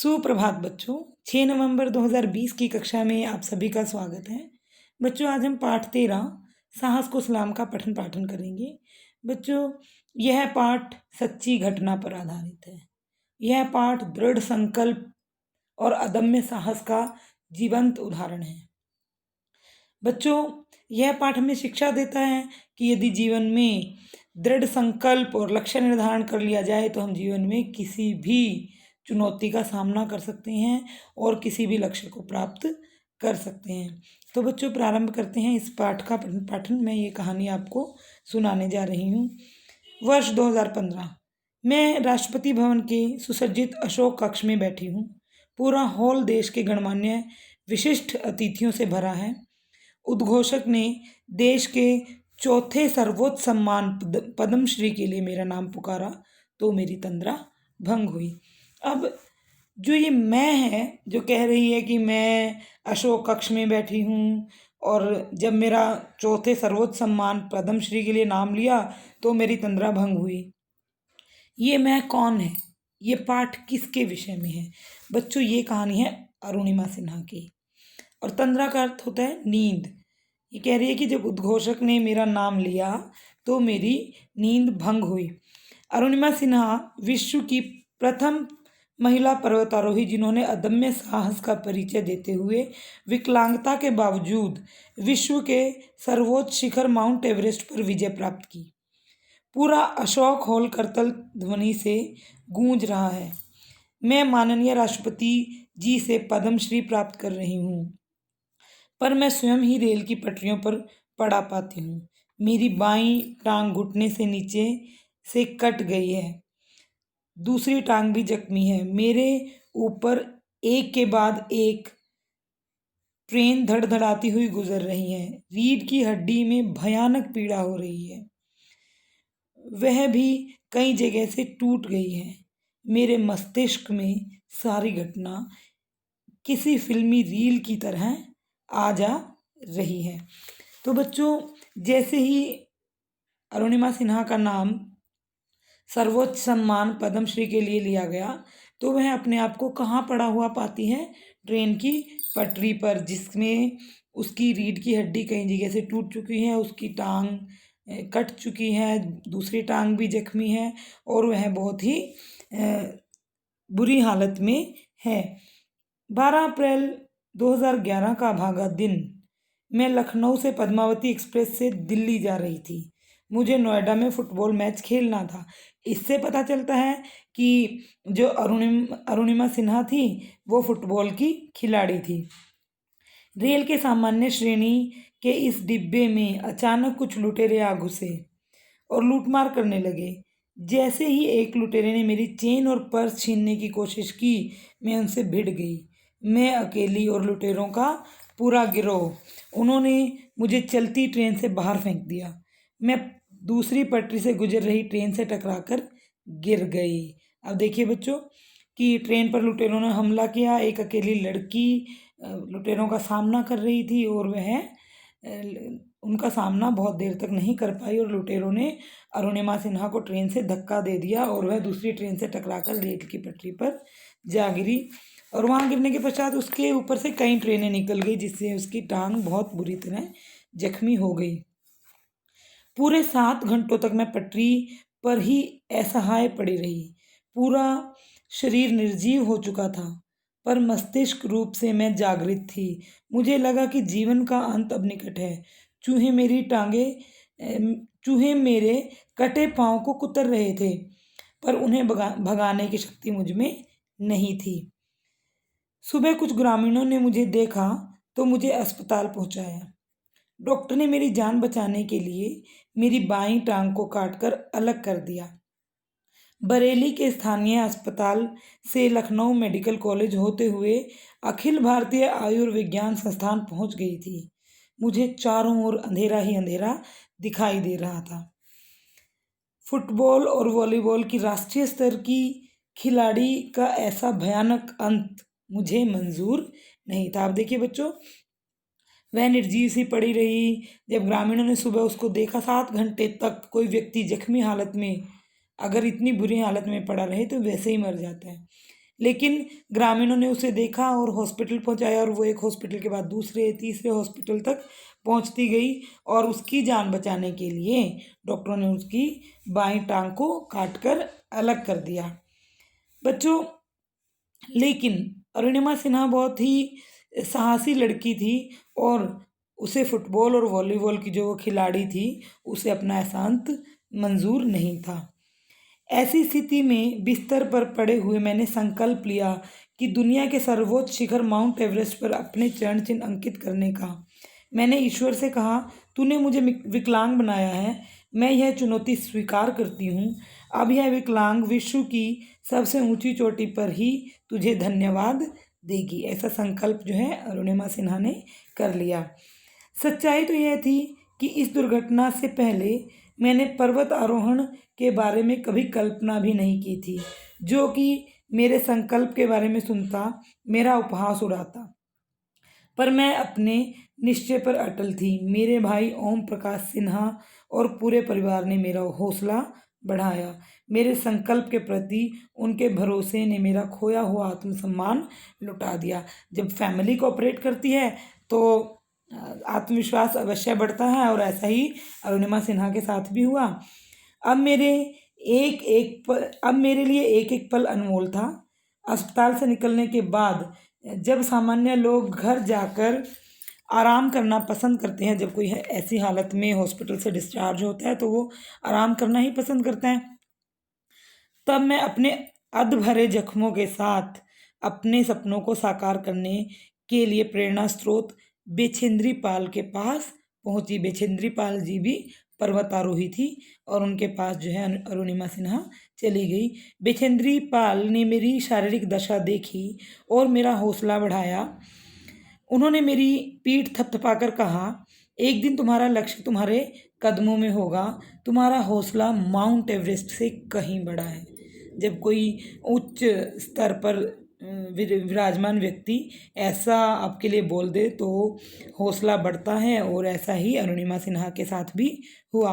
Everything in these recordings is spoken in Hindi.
सुप्रभात बच्चों। 6 नवंबर 2020 की कक्षा में आप सभी का स्वागत है। बच्चों, आज हम पाठ 13 साहस को सलाम का पठन पाठन करेंगे। बच्चों, यह पाठ सच्ची घटना पर आधारित है। यह पाठ दृढ़ संकल्प और अदम्य साहस का जीवंत उदाहरण है। बच्चों, यह पाठ हमें शिक्षा देता है कि यदि जीवन में दृढ़ संकल्प और लक्ष्य निर्धारण कर लिया जाए तो हम जीवन में किसी भी चुनौती का सामना कर सकते हैं और किसी भी लक्ष्य को प्राप्त कर सकते हैं। तो बच्चों, प्रारंभ करते हैं इस पाठ का पाठन। मैं ये कहानी आपको सुनाने जा रही हूँ। वर्ष 2015, मैं राष्ट्रपति भवन के सुसज्जित अशोक कक्ष में बैठी हूँ। पूरा हॉल देश के गणमान्य विशिष्ट अतिथियों से भरा है। उद्घोषक ने देश के चौथे सर्वोच्च सम्मान पद्मश्री के लिए मेरा नाम पुकारा तो मेरी तंद्रा भंग हुई। अब जो ये मैं है जो कह रही है कि मैं अशोक कक्ष में बैठी हूँ और जब मेरा चौथे सर्वोच्च सम्मान पद्मश्री के लिए नाम लिया तो मेरी तंद्रा भंग हुई, ये मैं कौन है? ये पाठ किसके विषय में है? बच्चों, ये कहानी है अरुणिमा सिन्हा की और तंद्रा का अर्थ होता है नींद। ये कह रही है कि जब उद्घोषक ने मेरा नाम लिया तो मेरी नींद भंग हुई। अरुणिमा सिन्हा विश्व की प्रथम महिला पर्वतारोही जिन्होंने अदम्य साहस का परिचय देते हुए विकलांगता के बावजूद विश्व के सर्वोच्च शिखर माउंट एवरेस्ट पर विजय प्राप्त की। पूरा अशोक हॉल करतल ध्वनि से गूंज रहा है। मैं माननीय राष्ट्रपति जी से पद्मश्री प्राप्त कर रही हूँ, पर मैं स्वयं ही रेल की पटरियों पर पड़ा पाती हूँ। मेरी बाईं टांग घुटने से नीचे से कट गई है, दूसरी टांग भी जख्मी है। मेरे ऊपर एक के बाद एक ट्रेन धड़धड़ाती हुई गुजर रही है। रीढ़ की हड्डी में भयानक पीड़ा हो रही है, वह भी कई जगह से टूट गई है। मेरे मस्तिष्क में सारी घटना किसी फिल्मी रील की तरह आ जा रही है। तो बच्चों, जैसे ही अरुणिमा सिन्हा का नाम सर्वोच्च सम्मान पद्मश्री के लिए लिया गया तो वह अपने आप को कहाँ पड़ा हुआ पाती है? ट्रेन की पटरी पर, जिसमें उसकी रीढ़ की हड्डी कई जगह से टूट चुकी है, उसकी टांग कट चुकी है, दूसरी टांग भी जख्मी है और वह बहुत ही बुरी हालत में है। 12 अप्रैल 2011 का भागा दिन, मैं लखनऊ से पद्मावती एक्सप्रेस से दिल्ली जा रही थी। मुझे नोएडा में फुटबॉल मैच खेलना था। इससे पता चलता है कि जो अरुणिमा सिन्हा थी वो फुटबॉल की खिलाड़ी थी। रेल के सामान्य श्रेणी के इस डिब्बे में अचानक कुछ लुटेरे आ घुसे और लूटमार करने लगे। जैसे ही एक लुटेरे ने मेरी चेन और पर्स छीनने की कोशिश की, मैं उनसे भिड़ गई। मैं अकेली और लुटेरों का पूरा गिरोह। उन्होंने मुझे चलती ट्रेन से बाहर फेंक दिया। मैं दूसरी पटरी से गुजर रही ट्रेन से टकराकर गिर गई। अब देखिए बच्चों कि ट्रेन पर लुटेरों ने हमला किया। एक अकेली लड़की लुटेरों का सामना कर रही थी और वह उनका सामना बहुत देर तक नहीं कर पाई और लुटेरों ने अरुणिमा सिन्हा को ट्रेन से धक्का दे दिया और वह दूसरी ट्रेन से टकराकर रेल की पटरी पर जा गिरी और वहाँ गिरने के पश्चात उसके ऊपर से कई ट्रेनें निकल गई, जिससे उसकी टांग बहुत बुरी तरह जख्मी हो गई। पूरे 7 घंटों तक मैं पटरी पर ही असहाय पड़ी रही। पूरा शरीर निर्जीव हो चुका था, पर मस्तिष्क रूप से मैं जागृत थी। मुझे लगा कि जीवन का अंत अब निकट है। चूहे मेरे कटे पाँव को कुतर रहे थे, पर उन्हें भगाने की शक्ति मुझ में नहीं थी। सुबह कुछ ग्रामीणों ने मुझे देखा तो मुझे अस्पताल पहुंचाया। डॉक्टर ने मेरी जान बचाने के लिए मेरी बाईं टांग को काटकर अलग कर दिया। बरेली के स्थानीय अस्पताल से लखनऊ मेडिकल कॉलेज होते हुए अखिल भारतीय आयुर्विज्ञान संस्थान पहुंच गई थी। मुझे चारों ओर अंधेरा ही अंधेरा दिखाई दे रहा था। फुटबॉल और वॉलीबॉल की राष्ट्रीय स्तर की खिलाड़ी का ऐसा भयानक अंत मुझे मंजूर नहीं था। अब देखिए बच्चों, वह निर्जीव सी पड़ी रही। जब ग्रामीणों ने सुबह उसको देखा, 7 घंटे तक कोई व्यक्ति जख्मी हालत में अगर इतनी बुरी हालत में पड़ा रहे तो वैसे ही मर जाता है। लेकिन ग्रामीणों ने उसे देखा और हॉस्पिटल पहुंचाया और वो एक हॉस्पिटल के बाद दूसरे तीसरे हॉस्पिटल तक पहुंचती गई और उसकी जान बचाने के लिए डॉक्टरों ने उसकी बाईं टांग को काटकर अलग कर दिया। बच्चों, लेकिन अरुणिमा सिन्हा बहुत ही साहसी लड़की थी और उसे फुटबॉल और वॉलीबॉल की जो वो खिलाड़ी थी उसे अपना एहसान मंजूर नहीं था। ऐसी स्थिति में बिस्तर पर पड़े हुए मैंने संकल्प लिया कि दुनिया के सर्वोच्च शिखर माउंट एवरेस्ट पर अपने चरण चिन्ह अंकित करने का। मैंने ईश्वर से कहा, तूने मुझे विकलांग बनाया है, मैं यह चुनौती स्वीकार करती हूँ। अब यह विकलांग विश्व की सबसे ऊंची चोटी पर ही तुझे धन्यवाद देगी। ऐसा संकल्प जो है अरुणिमा सिन्हा ने कर लिया। सच्चाई तो यह थी कि इस दुर्घटना से पहले मैंने पर्वत आरोहण के बारे में कभी कल्पना भी नहीं की थी। जो कि मेरे संकल्प के बारे में सुनता मेरा उपहास उड़ाता, पर मैं अपने निश्चय पर अटल थी। मेरे भाई ओम प्रकाश सिन्हा और पूरे परिवार ने मेरा हौसला बढ़ाया। मेरे संकल्प के प्रति उनके भरोसे ने मेरा खोया हुआ आत्मसम्मान लौटा दिया। जब फैमिली कोऑपरेट करती है तो आत्मविश्वास अवश्य बढ़ता है और ऐसा ही अरुणिमा सिन्हा के साथ भी हुआ। अब मेरे लिए एक एक पल अनमोल था। अस्पताल से निकलने के बाद जब सामान्य लोग घर जाकर आराम करना पसंद करते हैं, जब कोई ऐसी हालत में हॉस्पिटल से डिस्चार्ज होता है तो वो आराम करना ही पसंद करते हैं, तब मैं अपने अधभरे जख्मों के साथ अपने सपनों को साकार करने के लिए प्रेरणा स्रोत बेछिंद्री पाल के पास पहुंची। बेछिंद्री पाल जी भी पर्वतारोही थी और उनके पास जो है अरुणिमा सिन्हा चली गई। बेछिंद्री पाल ने मेरी शारीरिक दशा देखी और मेरा हौसला बढ़ाया। उन्होंने मेरी पीठ थपथपाकर कहा, एक दिन तुम्हारा लक्ष्य तुम्हारे कदमों में होगा, तुम्हारा हौसला माउंट एवरेस्ट से कहीं बड़ा है। जब कोई उच्च स्तर पर विराजमान व्यक्ति ऐसा आपके लिए बोल दे तो हौसला बढ़ता है और ऐसा ही अरुणिमा सिन्हा के साथ भी हुआ।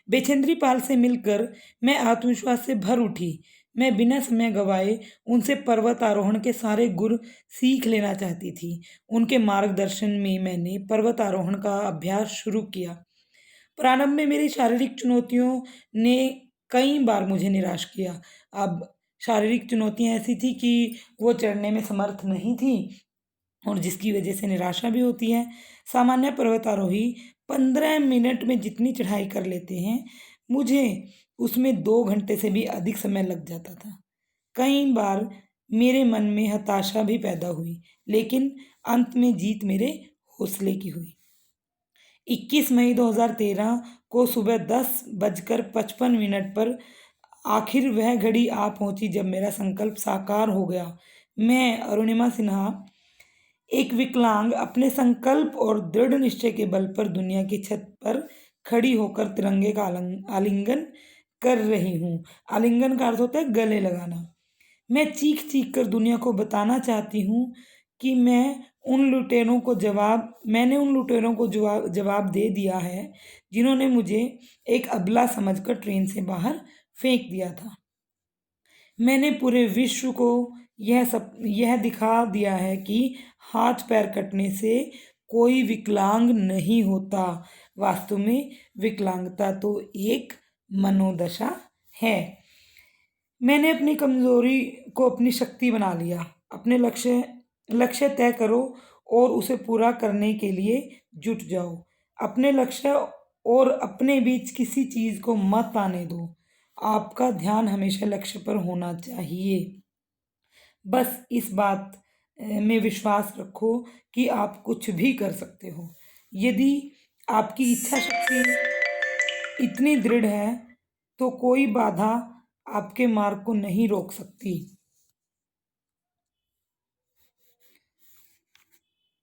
बेचेंद्री पाल से मिलकर मैं आत्मविश्वास से भर उठी। मैं बिना समय गवाए उनसे पर्वत आरोहण के सारे गुर सीख लेना चाहती थी। उनके मार्गदर्शन में मैंने पर्वत आरोहण का अभ्यास शुरू किया। प्रारंभ में मेरी शारीरिक चुनौतियों ने कई बार मुझे निराश किया। अब शारीरिक चुनौतियां ऐसी थी कि वो चढ़ने में समर्थ नहीं थी और जिसकी वजह से निराशा भी होती है। सामान्य पर्वतारोही 15 मिनट में जितनी चढ़ाई कर लेते हैं, मुझे उसमें 2 घंटे से भी अधिक समय लग जाता था। कई बार मेरे मन में हताशा भी पैदा हुई, लेकिन अंत में जीत मेरे हौसले की हुई। 21 मई 2013 को सुबह 10:55 पर आखिर वह घड़ी आ पहुंची जब मेरा संकल्प साकार हो गया। मैं अरुणिमा सिन्हा, एक विकलांग, अपने संकल्प और दृढ़ निश्चय के बल पर दुनिया की छत पर खड़ी होकर तिरंगे का आलिंगन कर रही हूँ। आलिंगन का अर्थ होता है गले लगाना। मैं चीख चीख कर दुनिया को बताना चाहती हूँ कि मैंने उन लुटेरों को जवाब दे दिया है जिन्होंने मुझे एक अबला समझकर ट्रेन से बाहर फेंक दिया था। मैंने पूरे विश्व को यह दिखा दिया है कि हाथ पैर कटने से कोई विकलांग नहीं होता। वास्तव में विकलांगता तो एक मनोदशा है। मैंने अपनी कमजोरी को अपनी शक्ति बना लिया। अपने लक्ष्य तय करो और उसे पूरा करने के लिए जुट जाओ। अपने लक्ष्य और अपने बीच किसी चीज को मत आने दो। आपका ध्यान हमेशा लक्ष्य पर होना चाहिए। बस इस बात में विश्वास रखो कि आप कुछ भी कर सकते हो। यदि आपकी इच्छा शक्ति इतनी दृढ़ है तो कोई बाधा आपके मार्ग को नहीं रोक सकती।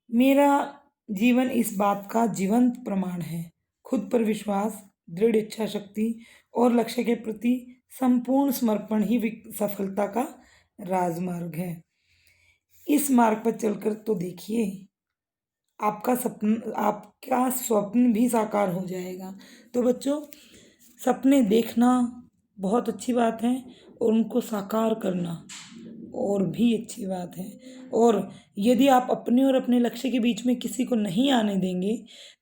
मेरा जीवन इस बात का जीवंत प्रमाण है। खुद पर विश्वास, दृढ़ इच्छा शक्ति और लक्ष्य के प्रति संपूर्ण समर्पण ही सफलता का राजमार्ग है। इस मार्ग पर चलकर तो देखिए, आपका स्वप्न भी साकार हो जाएगा। तो बच्चों, सपने देखना बहुत अच्छी बात है और उनको साकार करना और भी अच्छी बात है। और यदि आप अपने और अपने लक्ष्य के बीच में किसी को नहीं आने देंगे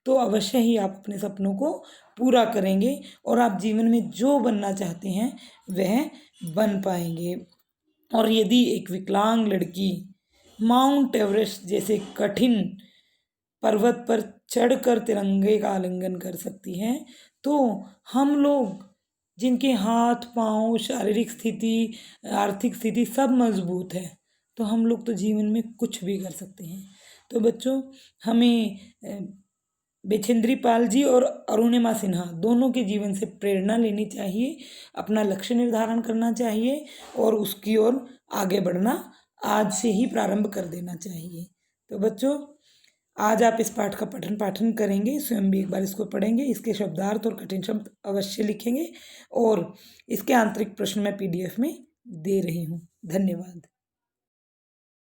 तो अवश्य ही आप अपने सपनों को पूरा करेंगे और आप जीवन में जो बनना चाहते हैं वह बन पाएंगे। और यदि एक विकलांग लड़की माउंट एवरेस्ट जैसे कठिन पर्वत पर चढ़कर तिरंगे का आलिंगन कर सकती हैं तो हम लोग जिनके हाथ पांव शारीरिक स्थिति आर्थिक स्थिति सब मजबूत है तो हम लोग तो जीवन में कुछ भी कर सकते हैं। तो बच्चों हमें बेचेंद्री पाल जी और अरुणिमा सिन्हा दोनों के जीवन से प्रेरणा लेनी चाहिए, अपना लक्ष्य निर्धारण करना चाहिए और उसकी ओर आगे बढ़ना आज से ही प्रारंभ कर देना चाहिए। तो बच्चों आज आप इस पाठ का पठन पाठन करेंगे, स्वयं भी एक बार इसको पढ़ेंगे, इसके शब्दार्थ और कठिन शब्द अवश्य लिखेंगे और इसके आंतरिक प्रश्न मैं PDF में दे रही हूँ। धन्यवाद।